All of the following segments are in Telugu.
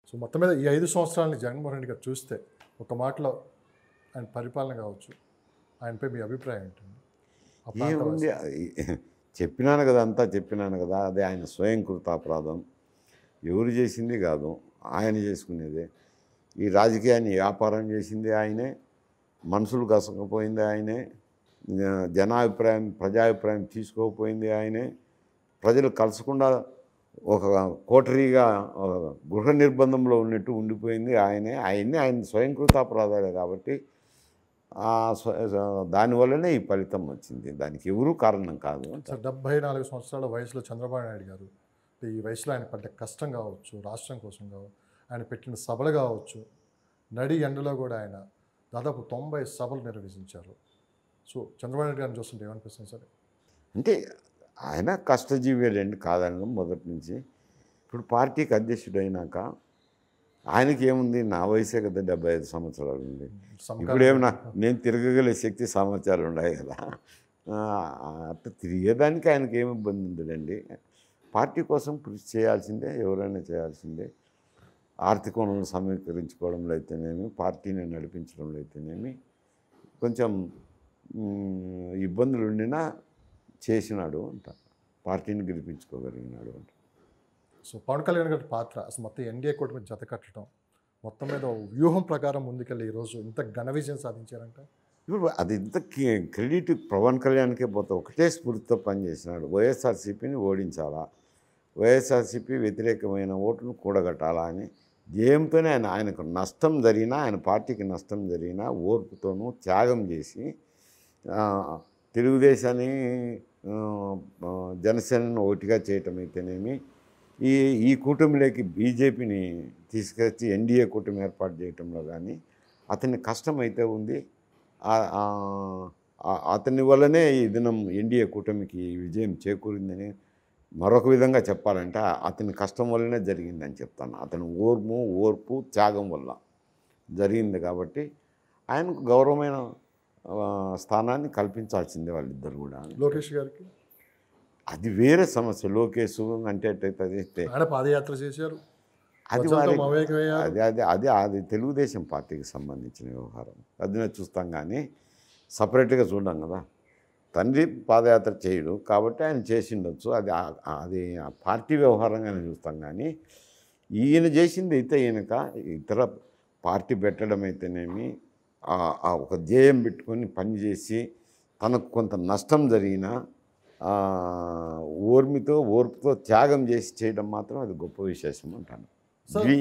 సో మొత్తం మీద ఈ 5 సంవత్సరాలని జగన్మోహన్ రెడ్డి గారు చూస్తే ఒక మాటలో ఆయన పరిపాలన కావచ్చు, ఆయనపై మీ అభిప్రాయం ఏంటండి? ఆ ప్రాంత ఏముంది చెప్పినాను కదా, అంతా చెప్పినాను కదా. అదే ఆయన స్వయం కృతాపరాధం. ఎవరు చేసింది కాదు, ఆయన చేసుకునేదే. ఈ రాజకీయాన్ని వ్యాపారం చేసింది ఆయనే, మనుషులు కసకపోయింది ఆయనే, జనాభిప్రాయం ప్రజాభిప్రాయం తీసుకోకపోయింది ఆయనే, ప్రజలు కలసకుండా ఒక కోటరీగా గృహ నిర్బంధంలో ఉన్నట్టు ఉండిపోయింది ఆయనే. ఆయన స్వయం కృతాపరాధాలే కాబట్టి దానివల్లనే ఈ ఫలితం వచ్చింది. దానికి ఎవరూ కారణం కాదు. సార్ 74 సంవత్సరాల వయసులో చంద్రబాబు నాయుడు గారు ఈ వయసులో ఆయన పడ్డ కష్టం కావచ్చు, రాష్ట్రం కోసం కావచ్చు, ఆయన పెట్టిన సభలు కావచ్చు, నడి ఎండలో కూడా ఆయన దాదాపు 90 సభలు నిర్వహించారు. సో చంద్రబాబు నాయుడు గారిని చూస్తుంటే ఏమనిపిస్తుంది సార్? అంటే ఆయన కష్టజీవేలండి, కాదని మొదటి నుంచి. ఇప్పుడు పార్టీకి అధ్యక్షుడు అయినాక ఆయనకి ఏముంది, నా వయసే కదా, 75 సంవత్సరాలు ఉంది. ఇప్పుడు ఏమన్నా నేను తిరగగల శక్తి సామర్థ్యాలు ఉన్నాయి కదా, అట్లా తిరిగేదానికి ఆయనకి ఏమి ఇబ్బంది ఉందండి. పార్టీ కోసం కృషి చేయాల్సిందే, ఎవరైనా చేయాల్సిందే. ఆర్థిక వనరులను సమీకరించుకోవడంలో అయితేనేమి, పార్టీని నడిపించడంలో అయితేనేమి కొంచెం ఇబ్బందులు ఉండినా చేసినాడు అంట, పార్టీని గెలిపించుకోగలిగినాడు అంట. సో పవన్ కళ్యాణ్ గారి పాత్ర అసలు మొత్తం ఎన్డీఏ కూటమి జత కట్టడం, మొత్తం మీద వ్యూహం ప్రకారం ముందుకెళ్ళి ఈరోజు ఇంత ఘన విజయం సాధించారంట. ఇప్పుడు అది ఇంత క్రెడిట్ పవన్ కళ్యాణ్కే పోతే ఒకటే స్ఫూర్తితో పనిచేసినాడు. వైఎస్ఆర్సీపీని ఓడించాలా, వైఎస్ఆర్సీపీ వ్యతిరేకమైన ఓటును కూడగట్టాలా అని ధ్యేయంతోనే ఆయనకు నష్టం జరిగినా, ఆయన పార్టీకి నష్టం జరిగినా ఓర్పుతోనూ త్యాగం చేసి తెలుగుదేశాన్ని జనసేనను ఒకటిగా చేయటం అయితేనేమి, ఈ కూటమిలోకి బీజేపీని తీసుకొచ్చి ఎన్డీఏ కూటమి ఏర్పాటు చేయటంలో కానీ అతని కష్టం అయితే ఉంది. అతని వల్లనే ఈ దినం ఎన్డీఏ కూటమికి విజయం చేకూరిందని మరొక విధంగా చెప్పాలంటే అతని కష్టం వల్లనే జరిగిందని చెప్తాను. అతని ఓర్పు త్యాగం వల్ల జరిగింది కాబట్టి ఆయనకు గౌరవమైన స్థానాన్ని కల్పించాల్సిందే వాళ్ళిద్దరు కూడా. లోకేష్ గారికి అది వేరే సమస్య. లోకేష్ అంటే ఆయన పాదయాత్ర చేశారు, అది అది తెలుగుదేశం పార్టీకి సంబంధించిన వ్యవహారం. అది చూస్తాం కానీ సపరేట్గా చూడం కదా. తండ్రి పాదయాత్ర చేయడు కాబట్టి ఆయన చేసిండొచ్చు, అది పార్టీ వ్యవహారంగానే చూస్తాం. కానీ ఈయన చేసింది అయితే ఈయనక ఇతర పార్టీ పెట్టడం అయితేనేమి, ఒక ధ్యేయం పెట్టుకొని పనిచేసి తనకు కొంత నష్టం జరిగినా ఓర్పుతో త్యాగం చేసి చేయడం మాత్రం అది గొప్ప విశేషం అంటాను.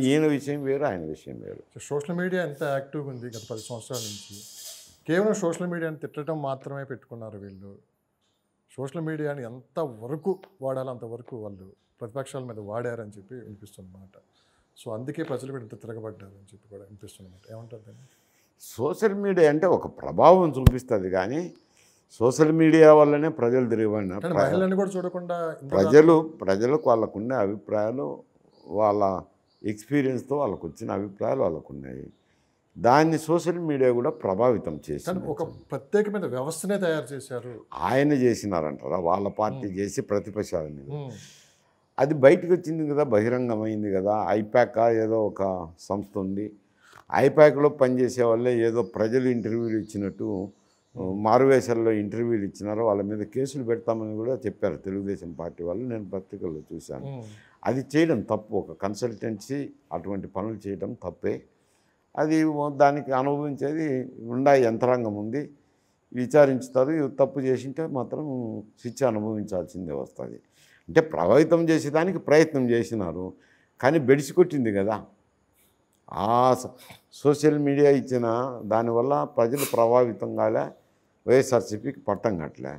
ఈయన విషయం వేరు, ఆయన విషయం వేరు. సోషల్ మీడియా ఎంత యాక్టివ్గా ఉంది గత 10 సంవత్సరాల నుంచి. కేవలం సోషల్ మీడియాని తిట్టడం మాత్రమే పెట్టుకున్నారు వీళ్ళు. సోషల్ మీడియాని ఎంతవరకు వాడాలో అంతవరకు వాళ్ళు ప్రతిపక్షాల మీద వాడారని చెప్పి వినిపిస్తున్నమాట. సో అందుకే ప్రజలు కూడా ఇంత తిరగబడ్డారని చెప్పి కూడా వినిపిస్తున్నమాట. ఏమంటారు దాన్ని? సోషల్ మీడియా అంటే ఒక ప్రభావం చూపిస్తుంది కానీ సోషల్ మీడియా వల్లనే ప్రజలు తిరగబడిన మహిళలను కూడా చూడకుండా ప్రజలకు వాళ్ళకుండే అభిప్రాయాలు, వాళ్ళ ఎక్స్పీరియన్స్తో వాళ్ళకు వచ్చిన అభిప్రాయాలు వాళ్ళకు ఉన్నాయి. దాన్ని సోషల్ మీడియా కూడా ప్రభావితం చేసింది. ఒక ప్రత్యేకమైన వ్యవస్థనే తయారు చేశారు. ఆయన చేసినారంటారా? వాళ్ళ పార్టీ చేసి ప్రతిపక్షాల మీద అది బయటకు వచ్చింది కదా, బహిరంగమైంది కదా. ఐపాక్ ఏదో ఒక సంస్థ ఉంది, ఐపాక్లో పనిచేసే వాళ్ళే ఏదో ప్రజలు ఇంటర్వ్యూలు ఇచ్చినట్టు మారువేషాల్లో ఇంటర్వ్యూలు ఇచ్చినారో వాళ్ళ మీద కేసులు పెడతామని కూడా చెప్పారు తెలుగుదేశం పార్టీ వాళ్ళు. నేను పత్రికల్లో చూశాను. అది చేయడం తప్పు. ఒక కన్సల్టెన్సీ అటువంటి పనులు చేయడం తప్పే. అది దానికి అనుభవించేది యంత్రాంగం ఉంది, విచారించుతారు. తప్పు చేసింటే మాత్రం శిక్ష అనుభవించాల్సిందే వస్తుంది. అంటే ప్రభావితం చేసేదానికి ప్రయత్నం చేసినారు కానీ బెడిసికొట్టింది కదా. సోషల్ మీడియా ఇచ్చిన దానివల్ల ప్రజలు ప్రభావితం కాలే, వైఎస్ఆర్సీపీకి పట్టం కట్టలే.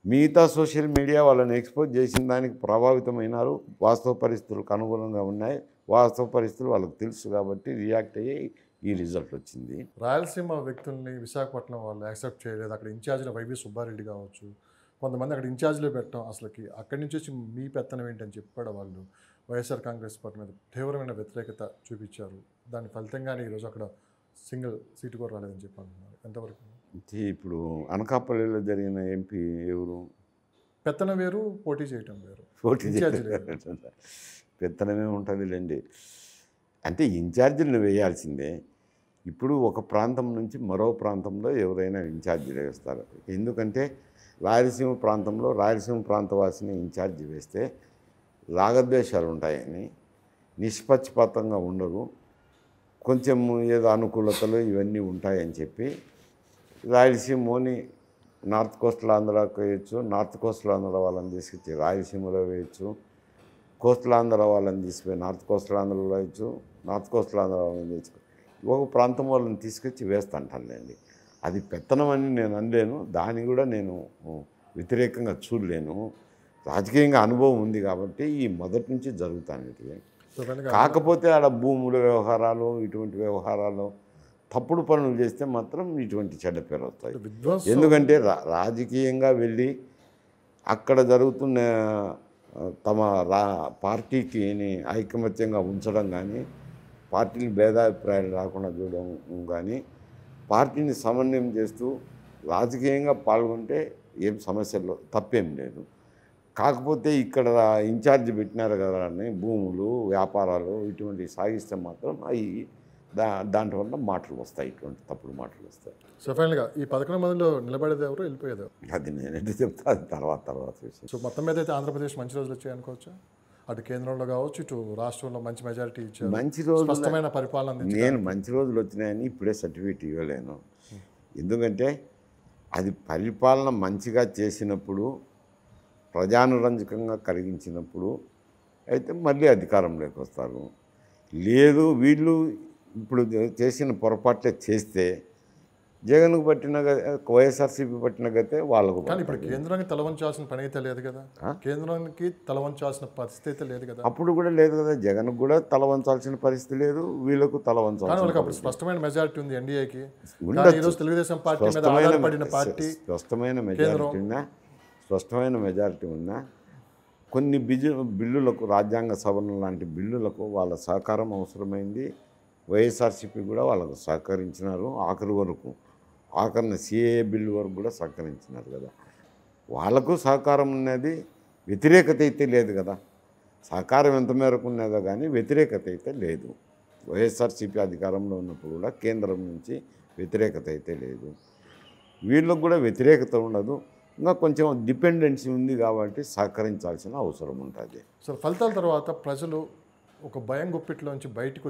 మిగతా సోషల్ మీడియా వాళ్ళని ఎక్స్పోజ్ చేసిన దానికి ప్రభావితమైనారు. వాస్తవ పరిస్థితులకు అనుగుణంగా ఉన్నాయి, వాస్తవ పరిస్థితులు వాళ్ళకి తెలుసు కాబట్టి రియాక్ట్ అయ్యి ఈ రిజల్ట్ వచ్చింది. రాయలసీమ వ్యక్తుల్ని విశాఖపట్నం వాళ్ళు యాక్సెప్ట్ చేయలేదు. అక్కడ ఇన్ఛార్జ్లో వైవి సుబ్బారెడ్డి కావచ్చు, కొంతమంది అక్కడ ఇన్ఛార్జ్లో పెట్టడం, అసలుకి అక్కడి నుంచి వచ్చి మీ పెత్తనం ఏంటని చెప్పాడు వాళ్ళు వైఎస్ఆర్ కాంగ్రెస్ పార్టీ మీద తీవ్రమైన వ్యతిరేకత చూపించారు. దాని ఫలితంగానే ఈరోజు అక్కడ సింగిల్ సీటు కూడా రాలేదని చెప్పి అంటున్నారు. ఎంతవరకు? ఇప్పుడు అనకాపల్లిలో జరిగిన ఎంపీ ఎవరు? పెత్తనం వేరు, పోటీ చేయటం వేరు. పోటీ పెత్తనమే ఉంటుందిలేండి. అంటే ఇన్ఛార్జీలను వేయాల్సిందే. ఇప్పుడు ఒక ప్రాంతం నుంచి మరో ప్రాంతంలో ఎవరైనా ఇన్ఛార్జీలు వేస్తారు. ఎందుకంటే రాయలసీమ ప్రాంతంలో రాయలసీమ ప్రాంతవాసిని ఇన్ఛార్జి వేస్తే రాగద్వేషాలు ఉంటాయని, నిష్పక్షపాతంగా ఉండరు, కొంచెం ఏదో అనుకూలతలు ఇవన్నీ ఉంటాయని చెప్పి రాయలసీమని నార్త్ కోస్టల్ ఆంధ్రాకి వేయచ్చు, నార్త్ కోస్టల్ ఆంధ్ర వాళ్ళని తీసుకొచ్చి రాయలసీమలో వేయచ్చు, కోస్టల్ ఆంధ్ర వాళ్ళని తీసుకుపోయి నార్త్ కోస్టల్ ఆంధ్రలో వేయచ్చు, నార్త్ కోస్టల్ ఆంధ్ర వాళ్ళని తీసుకు ఒక ప్రాంతం వాళ్ళని తీసుకొచ్చి వేస్తుంటానులేండి. అది పెత్తనం అని నేను అనలేను, దాన్ని కూడా నేను వ్యతిరేకంగా చూడలేను. రాజకీయంగా అనుభవం ఉంది కాబట్టి ఈ మొదటి నుంచి జరుగుతాను ఇవి. కాకపోతే ఆడ భూముల వ్యవహారాలు ఇటువంటి వ్యవహారాలు తప్పుడు పనులు చేస్తే మాత్రం ఇటువంటి చెడ్డ పేరు వస్తాయి. ఎందుకంటే రాజకీయంగా వెళ్ళి అక్కడ జరుగుతున్న తమ పార్టీకి ఐకమత్యంగా ఉంచడం కానీ, పార్టీని భేదాభిప్రాయాలు రాకుండా చూడడం కానీ, పార్టీని సమన్వయం చేస్తూ రాజకీయంగా పాల్గొంటే ఏం సమస్యలు తప్పేం లేదు. కాకపోతే ఇక్కడ ఇన్ఛార్జ్ పెట్టినారు కదా అని భూములు వ్యాపారాలు ఇటువంటి సాగిస్తే మాత్రం అవి దాంట్లో వల్ల మాటలు వస్తాయి, ఇటువంటి తప్పుడు మాటలు వస్తాయి. సో ఫైనల్గా ఈ 11 మందిలో నిలబడేది ఎవరు, వెళ్ళిపోయేది? అది నేనంటే చెప్తా, అది తర్వాత విషయం. సో మొత్తం మీద అయితే ఆంధ్రప్రదేశ్ మంచి రోజులు వచ్చాయి అనుకోవచ్చా? అటు కేంద్రంలో కావచ్చు, ఇటు రాష్ట్రంలో మంచి మెజారిటీ ఇచ్చారు, మంచి రోజులు, స్పష్టమైన పరిపాలన. నేను మంచి రోజులు వచ్చినాయని ఇప్పుడే సర్టిఫికేట్ ఇవ్వలేను. ఎందుకంటే అది పరిపాలన మంచిగా చేసినప్పుడు, ప్రజానురంజకంగా కలిగించినప్పుడు అయితే మళ్ళీ అధికారంలోకి వస్తారు. లేదు వీళ్ళు ఇప్పుడు చేసిన పొరపాట్లే చేస్తే జగన్కు పట్టిన వైఎస్ఆర్సీపీ పట్టిన గతే వాళ్ళకు. కానీ ఇప్పుడు కేంద్రానికి తలవంచాల్సిన పని అయితే లేదు కదా, కేంద్రానికి తలవంచాల్సిన పరిస్థితి అయితే లేదు కదా. అప్పుడు కూడా లేదు కదా, జగన్కు కూడా తలవంచాల్సిన పరిస్థితి లేదు, వీళ్ళకు తలవంచాల్సిన. స్పష్టమైన మెజారిటీ ఉంది ఎన్డీఏకి. ఈరోజు తెలుగుదేశం పార్టీ మీద ఆధారపడిన పార్టీ, స్పష్టమైన మెజారిటీ ఉన్నా కొన్ని బిల్లులకు, రాజ్యాంగ సవరణ లాంటి బిల్లులకు వాళ్ళ సహకారం అవసరమైంది. వైఎస్ఆర్సీపీ కూడా వాళ్ళకు సహకరించినారు, ఆఖరిన సిఏఏ బిల్లు వరకు కూడా సహకరించినారు కదా. వాళ్ళకు సహకారం ఉన్నది, వ్యతిరేకత అయితే లేదు కదా. సహకారం ఎంత మేరకు ఉన్నదో కానీ వ్యతిరేకత అయితే లేదు. వైఎస్ఆర్సీపీ అధికారంలో ఉన్నప్పుడు కూడా కేంద్రం నుంచి వ్యతిరేకత అయితే లేదు, వీళ్ళకు కూడా వ్యతిరేకత ఉండదు. ఇంకా కొంచెం డిపెండెన్సీ ఉంది కాబట్టి సహకరించాల్సిన అవసరం ఉంటుంది. సో ఫలితాల తర్వాత ప్రజలు ఒక భయం గుప్పిట్లోంచి బయటకు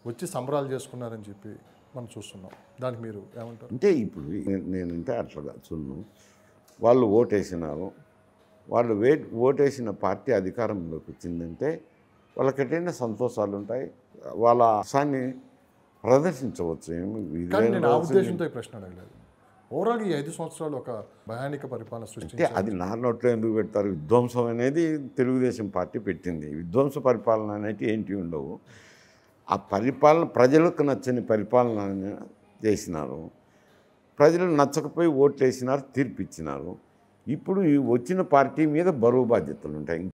వచ్చి సంబరాలు చేసుకున్నారని చెప్పి మనం చూస్తున్నాం. దానికి మీరు ఏమంటారు? అంటే ఇప్పుడు నేనంటే అట్లా చూడను. వాళ్ళు ఓటేసినారు, వాళ్ళు ఓటేసిన పార్టీ అధికారంలోకి వచ్చిందంటే వాళ్ళకెటైనా సంతోషాలు ఉంటాయి, వాళ్ళ ఆశాన్ని ప్రదర్శించవచ్చు. నేను ఆ ఉద్దేశంతో ఈ ప్రశ్న అడగలేదు. ఓవరాల్ ఈ 5 సంవత్సరాలు ఒక భయానిక పరిపాలన సృష్టించి అది నా నోట్లో ఎందుకు పెడతారు? విధ్వంసం అనేది తెలుగుదేశం పార్టీ పెట్టింది. విధ్వంస పరిపాలన అనేది ఏంటి ఉండవు. ఆ పరిపాలన ప్రజలకు నచ్చని పరిపాలన చేసినారు, ప్రజలు నచ్చకపోయి ఓట్లు వేసినారు, తీర్పు ఇచ్చినారు. ఇప్పుడు ఈ వచ్చిన పార్టీ మీద బరువు బాధ్యతలు ఉంటాయి.